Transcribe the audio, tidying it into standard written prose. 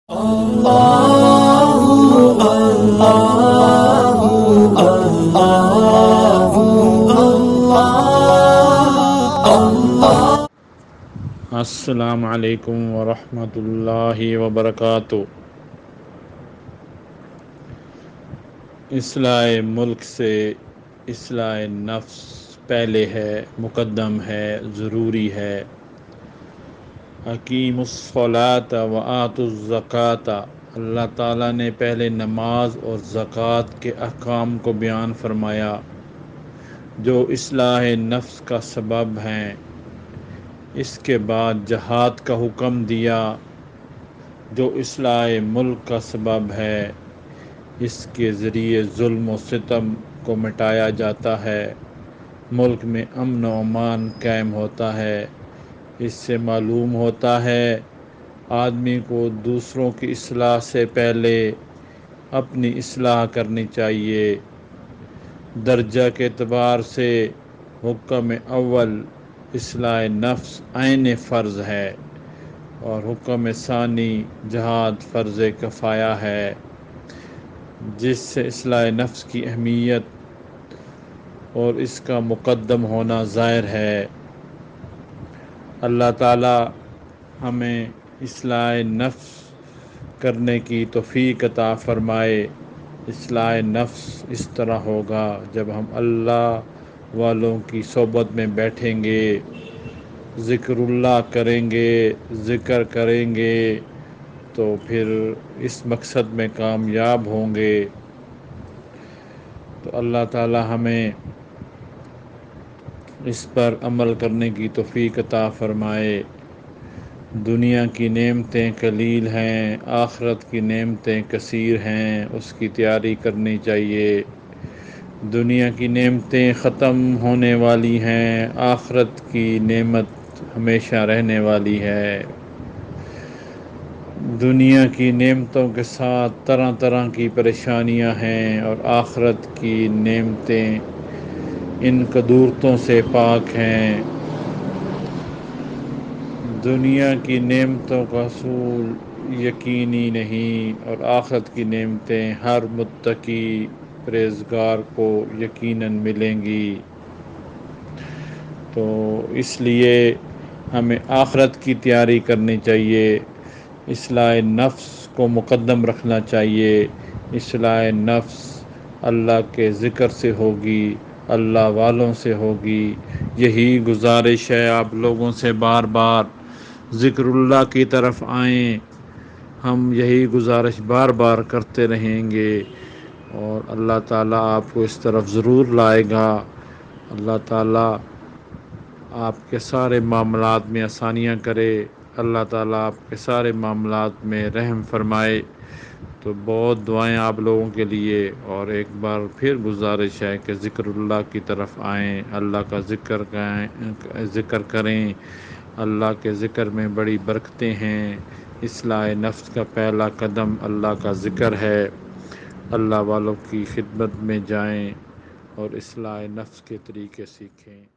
السلام علیکم ورحمۃ اللہ وبرکاتہ۔ اصلاح ملک سے اصلاح نفس پہلے ہے، مقدم ہے، ضروری ہے۔ اقیموا الصلاۃ وآتوا الزکوٰۃ، اللہ تعالیٰ نے پہلے نماز اور زکوٰۃ کے احکام کو بیان فرمایا جو اصلاح نفس کا سبب ہیں۔ اس کے بعد جہاد کا حکم دیا جو اصلاح ملک کا سبب ہے۔ اس کے ذریعے ظلم و ستم کو مٹایا جاتا ہے، ملک میں امن و امان قائم ہوتا ہے۔ اس سے معلوم ہوتا ہے آدمی کو دوسروں کی اصلاح سے پہلے اپنی اصلاح کرنی چاہیے۔ درجہ کے اعتبار سے حکم اول اصلاح نفس عین فرض ہے اور حکم ثانی جہاد فرض کفایہ ہے، جس سے اصلاح نفس کی اہمیت اور اس کا مقدم ہونا ظاہر ہے۔ اللہ تعالی ہمیں اصلاح نفس کرنے کی توفیق عطا فرمائے۔ اصلاح نفس اس طرح ہوگا جب ہم اللہ والوں کی صحبت میں بیٹھیں گے، ذکر اللہ کریں گے، ذکر کریں گے تو پھر اس مقصد میں کامیاب ہوں گے۔ تو اللہ تعالی ہمیں اس پر عمل کرنے کی توفیق عطا فرمائے۔ دنیا کی نعمتیں قلیل ہیں، آخرت کی نعمتیں کثیر ہیں، اس کی تیاری کرنی چاہیے۔ دنیا کی نعمتیں ختم ہونے والی ہیں، آخرت کی نعمت ہمیشہ رہنے والی ہے۔ دنیا کی نعمتوں کے ساتھ طرح طرح کی پریشانیاں ہیں اور آخرت کی نعمتیں ان قدورتوں سے پاک ہیں۔ دنیا کی نعمتوں کا حصول یقینی نہیں اور آخرت کی نعمتیں ہر متقی پرہیزگار کو یقیناً ملیں گی۔ تو اس لیے ہمیں آخرت کی تیاری کرنی چاہیے، اصلاح نفس کو مقدم رکھنا چاہیے۔ اصلاح نفس اللہ کے ذکر سے ہوگی، اللہ والوں سے ہوگی۔ یہی گزارش ہے آپ لوگوں سے، بار بار ذکر اللہ کی طرف آئیں۔ ہم یہی گزارش بار بار کرتے رہیں گے اور اللہ تعالیٰ آپ کو اس طرف ضرور لائے گا۔ اللہ تعالیٰ آپ کے سارے معاملات میں آسانیاں کرے، اللہ تعالیٰ آپ کے سارے معاملات میں رحم فرمائے۔ تو بہت دعائیں آپ لوگوں کے لیے، اور ایک بار پھر گزارش ہے کہ ذکر اللہ کی طرف آئیں، اللہ کا ذکر کریں۔ اللہ کے ذکر میں بڑی برکتیں ہیں۔ اصلاح نفس کا پہلا قدم اللہ کا ذکر ہے۔ اللہ والوں کی خدمت میں جائیں اور اصلاح نفس کے طریقے سیکھیں۔